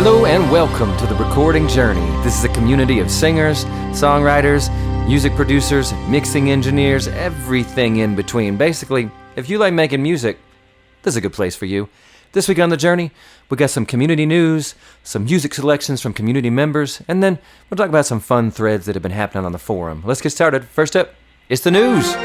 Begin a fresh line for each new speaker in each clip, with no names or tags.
Hello and welcome to The Recording Journey. This is a community of singers, songwriters, music producers, mixing engineers, everything in between. Basically, if you like making music, this is a good place for you. This week on The Journey, we got some community news, some music selections from community members, and then we'll talk about some fun threads that have been happening on the forum. Let's get started. First up, it's the news.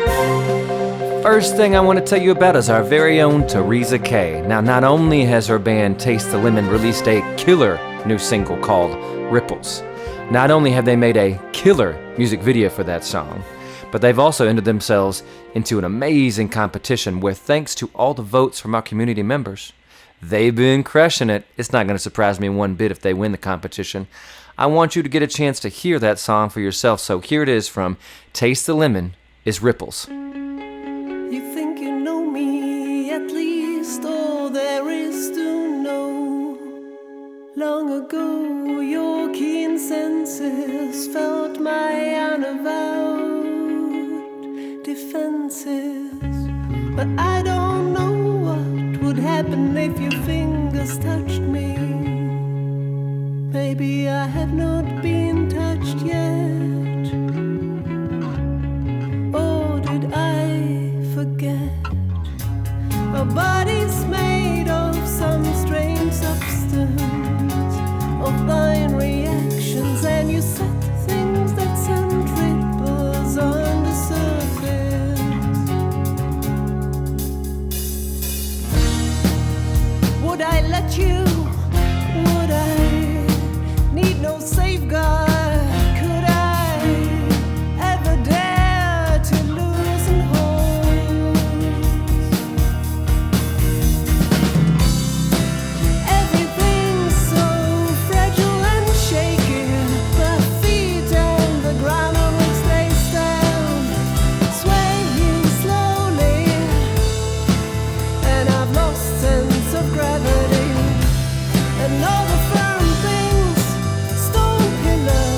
First thing I want to tell you about is our very own TRJ K. Now, not only has her band Taste the Lemon released a killer new single called Ripples, not only have they made a killer music video for that song, but they've also entered themselves into an amazing competition where, thanks to all the votes from our community members, they've been crushing it. It's not going to surprise me one bit if they win the competition. I want you to get a chance to hear that song for yourself, so here it is from Taste the Lemon, is Ripples.
You think you know me, at least all there is to know. Long ago, your keen senses felt my unavowed defenses. But I don't know what would happen if your fingers touched me. Maybe I have not been touched yet. Or did I forget? Our body's made of some strange substance, of thine reactions, and you said things that sent ripples on the surface. Would I let you? Would I need no safeguard? Could I ever dare to loosen hold? Everything's so fragile and shaky. My feet on the ground on which they stand, swaying slowly, and I've lost sense of gravity. And all the firm things, stone pillars,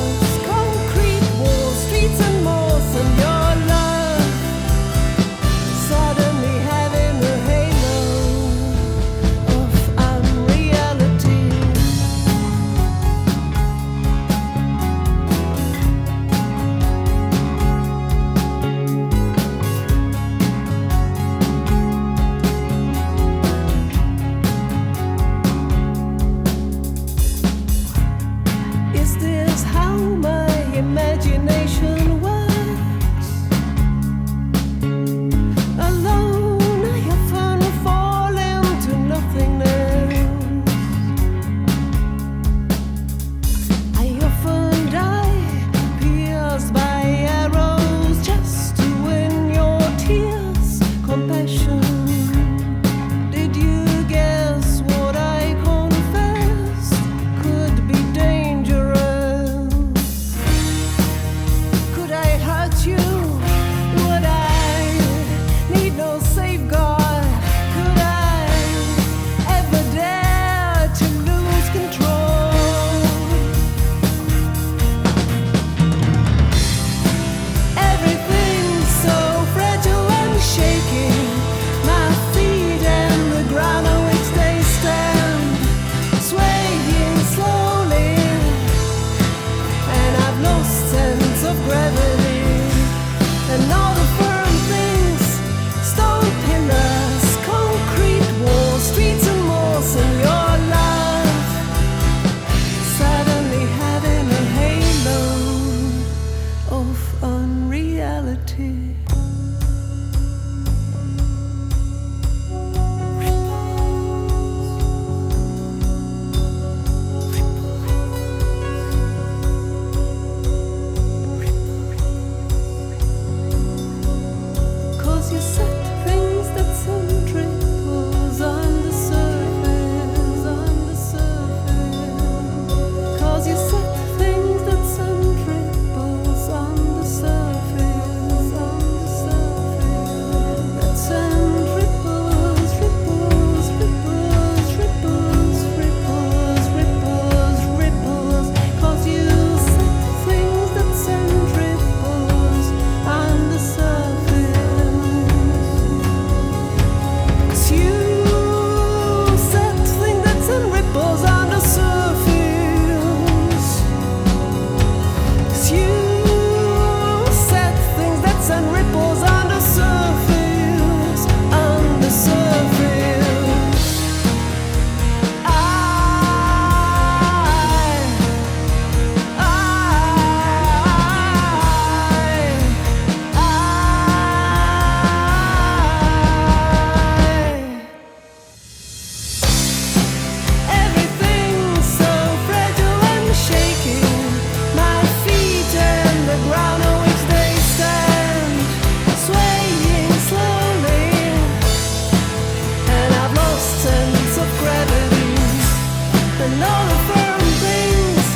and all the firm things,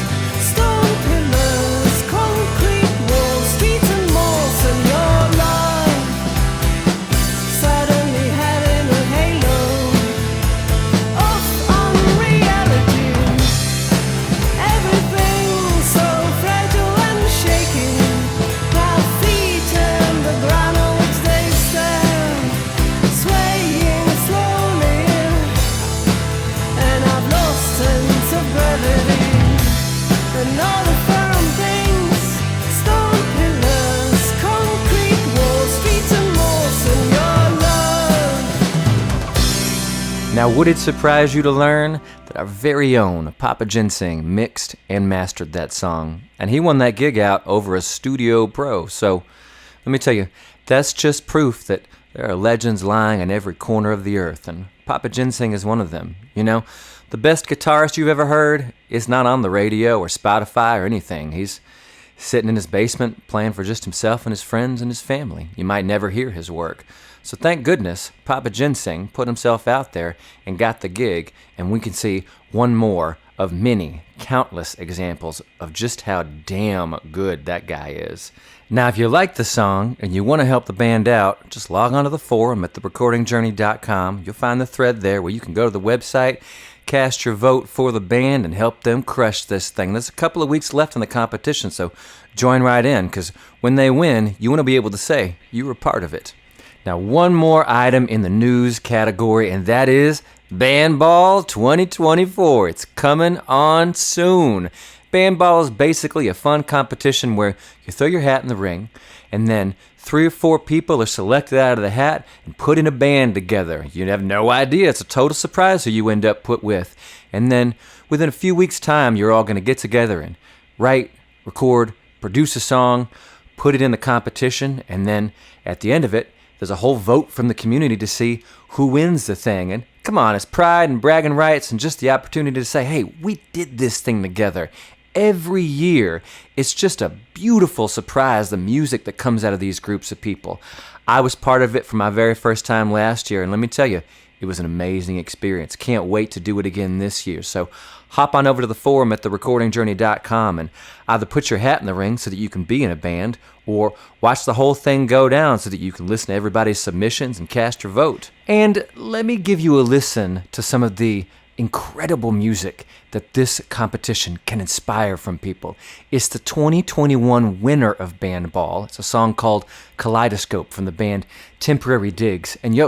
stone pillars, concrete walls, streets and malls, and your love suddenly having a halo of unreality. Everything so fragile and shaky. Our feet and the ground on which they stand, swaying slowly, and I've lost sense of gravity. And all the firm things, stone pillars, concrete walls, streets and malls, and your love.
Now, would it surprise you to learn that our very own Papa Ginseng mixed and mastered that song, and he won that gig out over a Studio Pro? So, let me tell you, that's just proof that there are legends lying in every corner of the earth, and Papa Ginseng is one of them. You know, the best guitarist you've ever heard is not on the radio or Spotify or anything. He's sitting in his basement playing for just himself and his friends and his family. You might never hear his work. So thank goodness Papa Ginseng put himself out there and got the gig, and we can see one more of many, countless examples of just how damn good that guy is. Now, if you like the song and you want to help the band out, just log on to the forum at therecordingjourney.com. You'll find the thread there where you can go to the website, cast your vote for the band, and help them crush this thing. There's a couple of weeks left in the competition, so join right in, because when they win, you want to be able to say you were part of it. Now, one more item in the news category, and that is Bandball 2024. It's coming on soon. Bandball is basically a fun competition where you throw your hat in the ring, and then 3 or 4 people are selected out of the hat and put in a band together. You have no idea. It's a total surprise who you end up put with. And then within a few weeks' time, you're all going to get together and write, record, produce a song, put it in the competition, and then at the end of it, there's a whole vote from the community to see who wins the thing. And come on, it's pride and bragging rights and just the opportunity to say, hey, we did this thing together. Every year, it's just a beautiful surprise, the music that comes out of these groups of people. I was part of it for my very first time last year, and let me tell you, it was an amazing experience. Can't wait to do it again this year. So hop on over to the forum at therecordingjourney.com and either put your hat in the ring so that you can be in a band, or watch the whole thing go down so that you can listen to everybody's submissions and cast your vote. And let me give you a listen to some of the incredible music that this competition can inspire from people. It's the 2021 winner of Bandball. It's a song called Kaleidoscope from the band Temporary Digs. And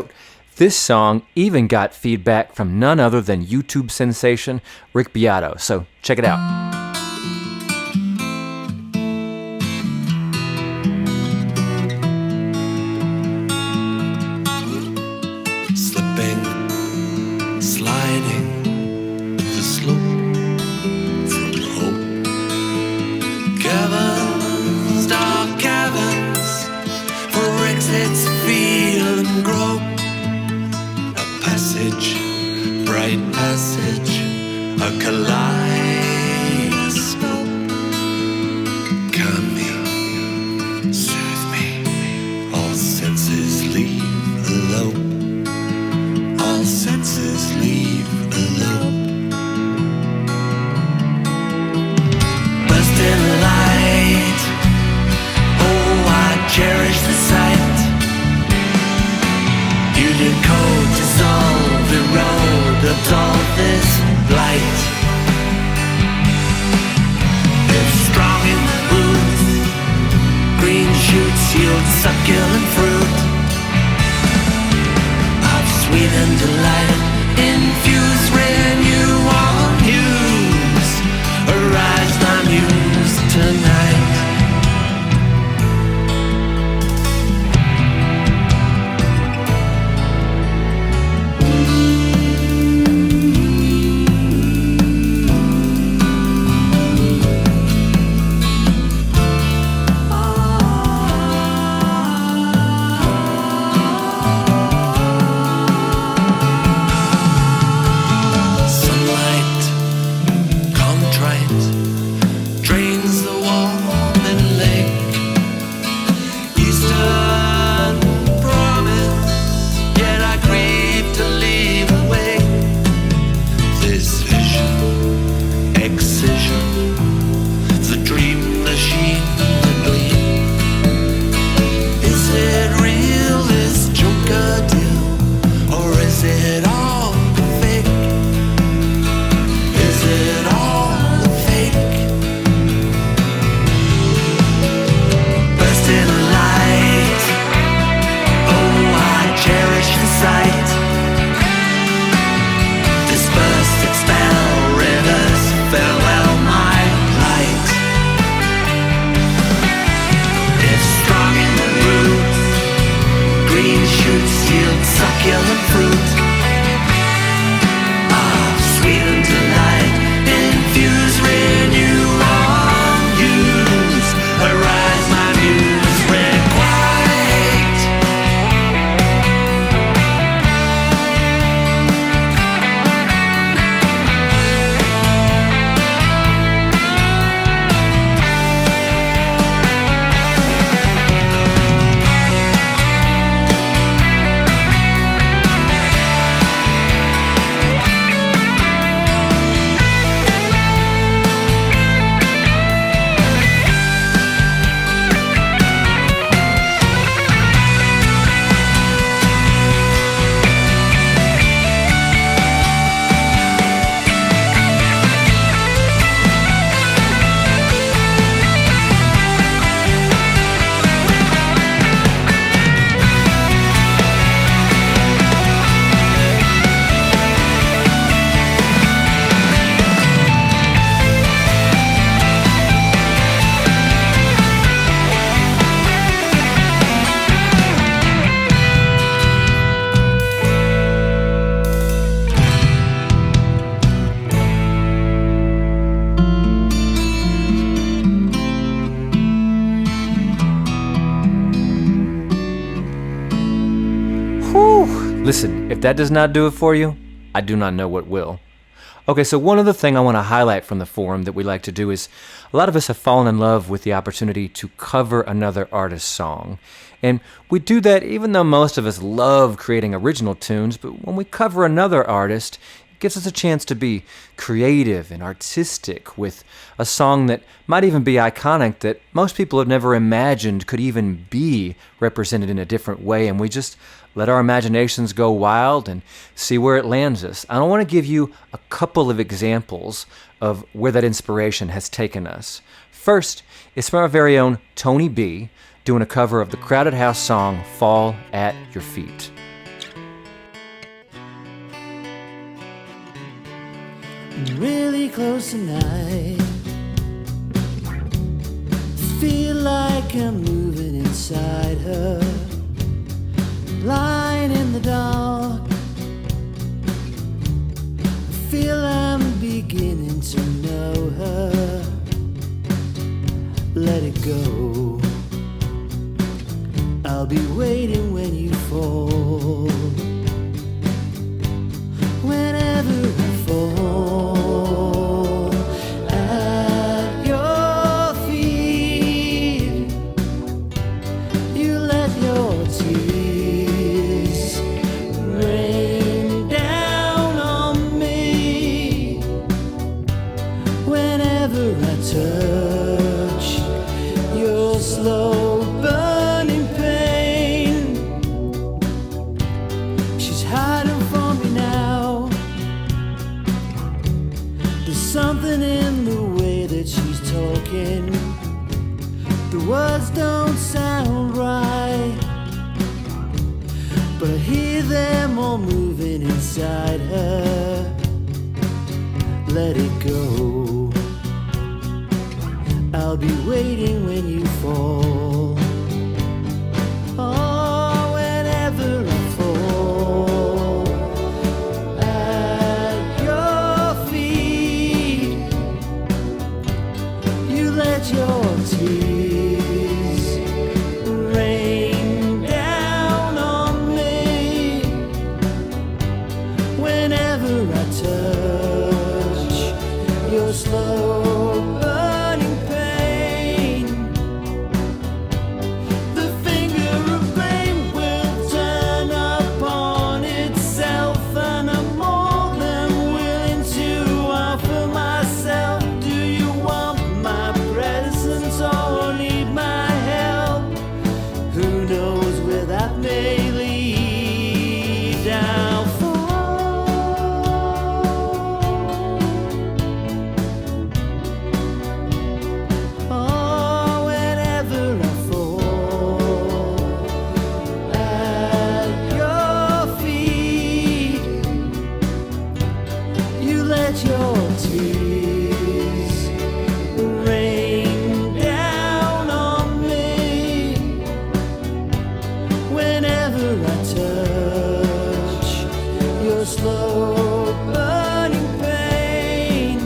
this song even got feedback from none other than YouTube sensation Rick Beato. So check it out.
Slipping, sliding the slope from hope. Caverns, dark caverns, for exits feel and grope. A passage, bright passage, a kaleidoscope. Calm me, soothe me, all senses leave alone. All senses leave alone. Bursting light, oh, I cherish the sight. You decode, dissolve, erode, absolve this blight. If strong in the roots, green shoots yield succulent fruit. Sweet and delight, infuse, renew all news. Arise, the news tonight. fruit of sweet delight, infuse, renew, or use, arise my muse, requite.
Listen, if that does not do it for you, I do not know what will. Okay, so one other thing I want to highlight from the forum that we like to do is a lot of us have fallen in love with the opportunity to cover another artist's song. And we do that even though most of us love creating original tunes, but when we cover another artist, it gives us a chance to be creative and artistic with a song that might even be iconic that most people have never imagined could even be represented in a different way, and we just let our imaginations go wild and see where it lands us. I want to give you a couple of examples of where that inspiration has taken us. First, it's from our very own Tony B doing a cover of the Crowded House song, Fall at Your Feet.
Really close tonight, feel like I'm moving inside her, lying in the dark. I feel I'm beginning to know her. Let it go, I'll be waiting when you fall. Whenever I fall at your feet, you let your tears rain down on me. Whenever I touch your slow burning pain, she's hiding from me now. There's something in the way that she's talking, the words don't sound right, but I hear them all moving inside her. Let it go, I'll be waiting when you fall. Oh, whenever I fall at your feet, you let your tears rain down on me. Whenever I touch your slow burning pain, the finger of blame will turn upon itself, and I'm more than willing to offer myself. Do you want my presence or need my help? Who knows where that may lead? I'll fall your slow burning pain.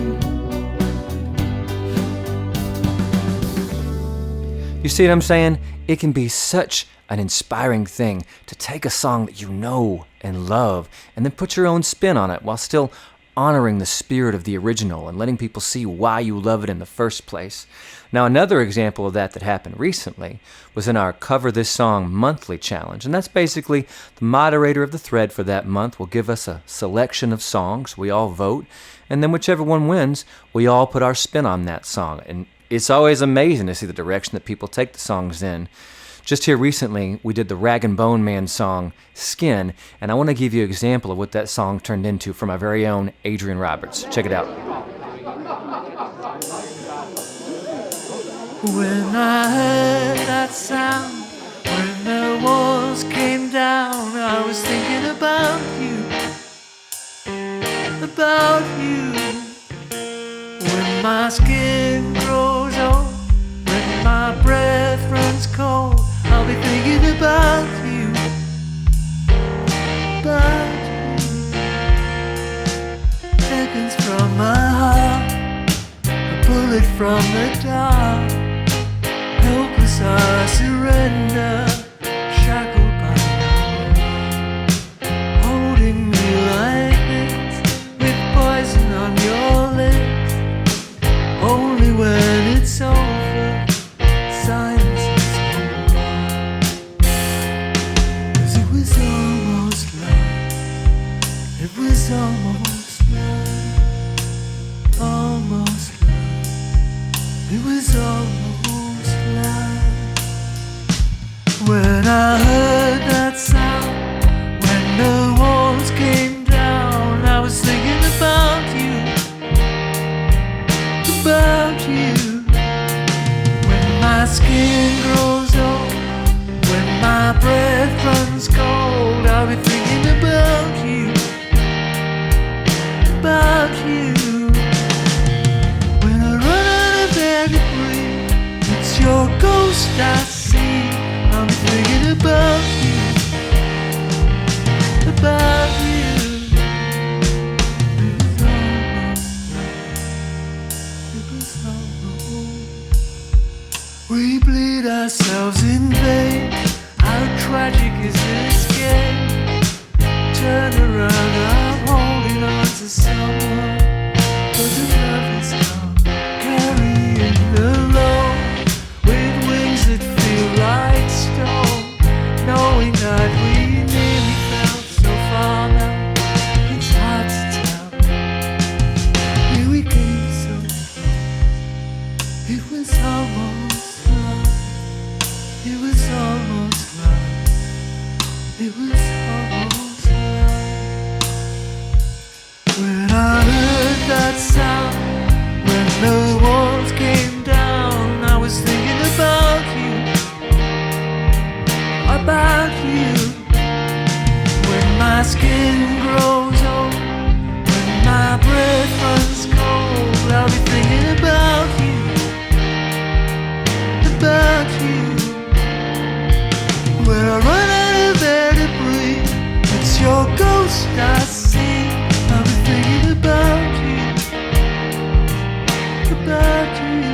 You see what I'm saying? It can be such an inspiring thing to take a song that you know and love and then put your own spin on it while still honoring the spirit of the original and letting people see why you love it in the first place. Now, another example of that happened recently was in our Cover This Song Monthly Challenge, and that's basically the moderator of the thread for that month will give us a selection of songs, we all vote, and then whichever one wins, we all put our spin on that song. And it's always amazing to see the direction that people take the songs in. Just here recently, we did the Rag and Bone Man song, Skin, and I want to give you an example of what that song turned into from our very own Adrian Roberts. Check it out.
When I heard that sound, when the walls came down, I was thinking about you, about you. When my skin grows old, when my breath runs cold, I'll be thinking about you, about you. Seconds from my heart, a bullet from the dark. Helpless I surrender, shackled by love. Holding me like this, with poison on your lips. Only when it's over, silence is gone. 'Cause it was almost love. It was almost love. Almost love. It was almost. When I heard that sound, when the walls came down, I was thinking about you, about you. When my skin grows old, when my breath runs cold, I'll be thinking about you, about you. When I run out of air to breathe, it's your ghost I see. I'm thinking about you, about you. It was almost. We bleed ourselves in vain. How tragic is this game? Turn around, I'm holding on to someone, but the love is gone, carrying the load with wings that feel like stone, knowing that we nearly fell so far now. It's hard to tell. Here we came so close. It was almost love. It was almost love. It was almost love. When I heard that sound, when the walls came down, I was thinking about you, about you. When my skin grows old, when my breath runs cold, I'll be thinking about you, about you. When I run out of air to breathe, it's your ghost I see. I'll be thinking about you, about you.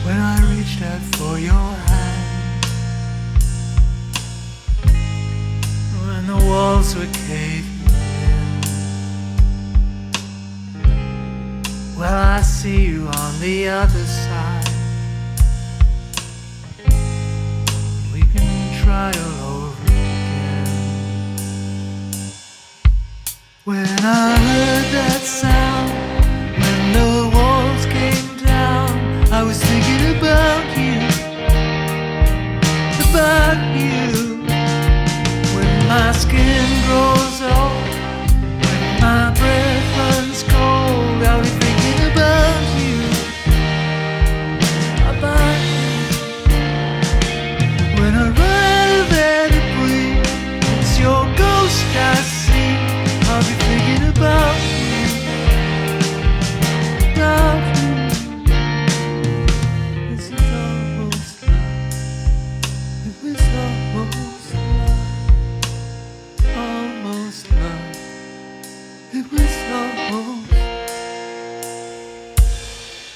When I reached out for your hand, when the walls were caving in, well, I see you on the other side. We can try all over again. When I heard that sound, when the walls came down, I was thinking about you, about you. When my skin grows old, when my breath runs cold, I'll be thinking about you, about you. When I run out of air to breathe, it's your ghost I see. I'll be thinking about you,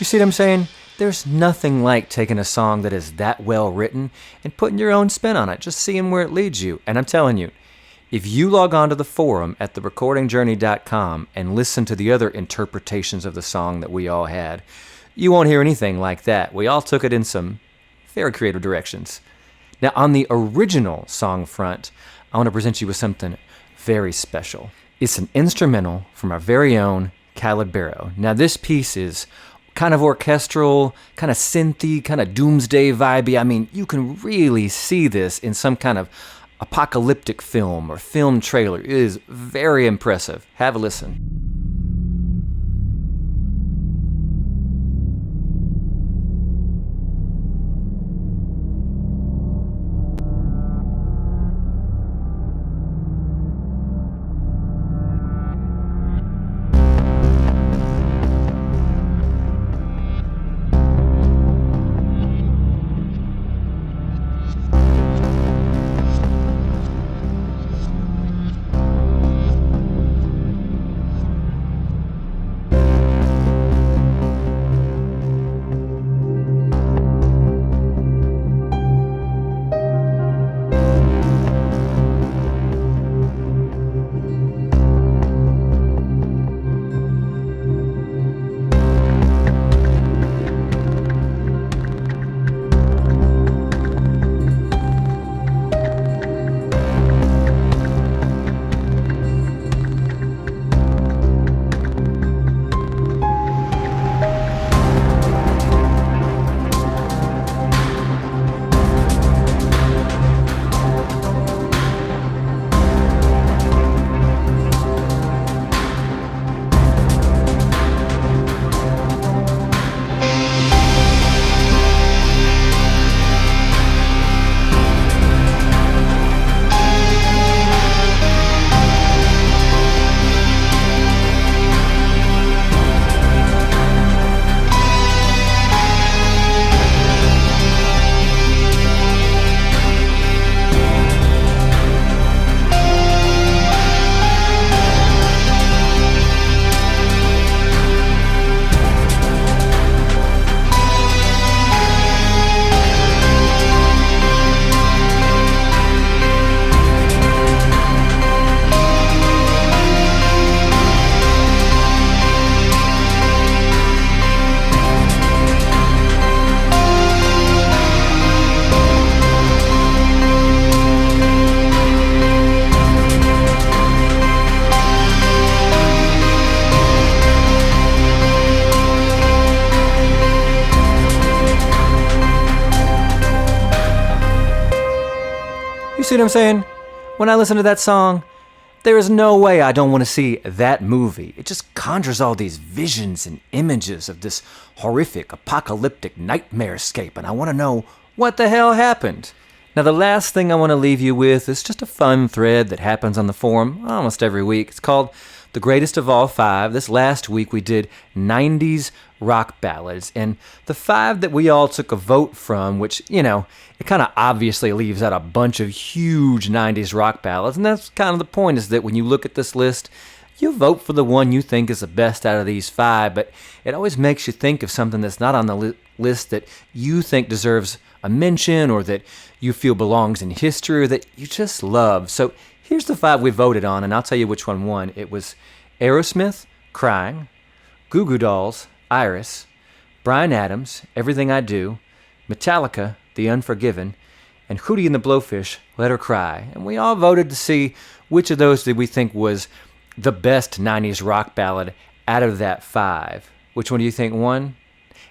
You see what I'm saying? There's nothing like taking a song that is that well written and putting your own spin on it, just seeing where it leads you. And I'm telling you, if you log on to the forum at therecordingjourney.com and listen to the other interpretations of the song that we all had, you won't hear anything like that. We all took it in some very creative directions. Now, on the original song front, I want to present you with something very special. It's an instrumental from our very own Khaled Barrow. Now, this piece is kind of orchestral, kind of synthy, kind of doomsday vibey. I mean, you can really see this in some kind of apocalyptic film or film trailer. It is very impressive. Have a listen. You see what I'm saying? When I listen to that song, there is no way I don't want to see that movie. It just conjures all these visions and images of this horrific, apocalyptic nightmarescape, and I want to know what the hell happened. Now, the last thing I want to leave you with is just a fun thread that happens on the forum almost every week. It's called The Greatest of All 5. This last week we did 90s rock ballads, and the 5 that we all took a vote from, which, you know, it kind of obviously leaves out a bunch of huge 90s rock ballads, and that's kind of the point, is that when you look at this list, you vote for the one you think is the best out of these 5, but it always makes you think of something that's not on the list that you think deserves a mention, or that you feel belongs in history, or that you just love. So here's the 5 we voted on, and I'll tell you which one won. It was Aerosmith, Crying, Goo Goo Dolls, Iris, Bryan Adams, Everything I Do, Metallica, The Unforgiven, and Hootie and the Blowfish, Let Her Cry. And we all voted to see which of those did we think was the best 90s rock ballad out of that 5. Which one do you think won?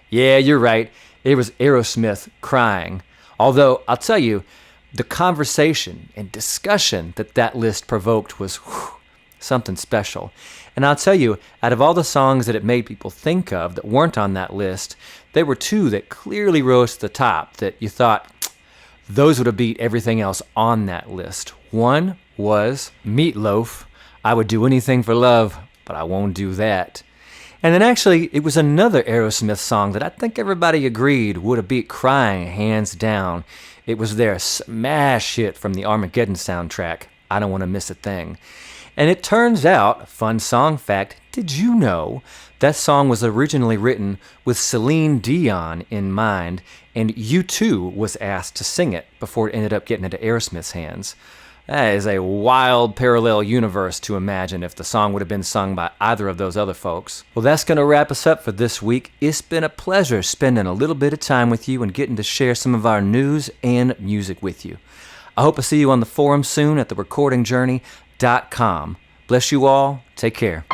Yeah, you're right. It was Aerosmith, Crying. Although, I'll tell you, the conversation and discussion that list provoked was something special. And I'll tell you, out of all the songs that it made people think of that weren't on that list, there were 2 that clearly rose to the top that you thought, those would have beat everything else on that list. One was Meatloaf, I Would Do Anything for Love, but I Won't Do That. And then actually, it was another Aerosmith song that I think everybody agreed would have beat Crying hands down. It was their smash hit from the Armageddon soundtrack, I Don't Want to Miss a Thing. And it turns out, fun song fact, did you know that song was originally written with Celine Dion in mind, and U2 was asked to sing it before it ended up getting into Aerosmith's hands? That is a wild parallel universe to imagine if the song would have been sung by either of those other folks. Well, that's going to wrap us up for this week. It's been a pleasure spending a little bit of time with you and getting to share some of our news and music with you. I hope to see you on the forum soon at therecordingjourney.com. Bless you all. Take care.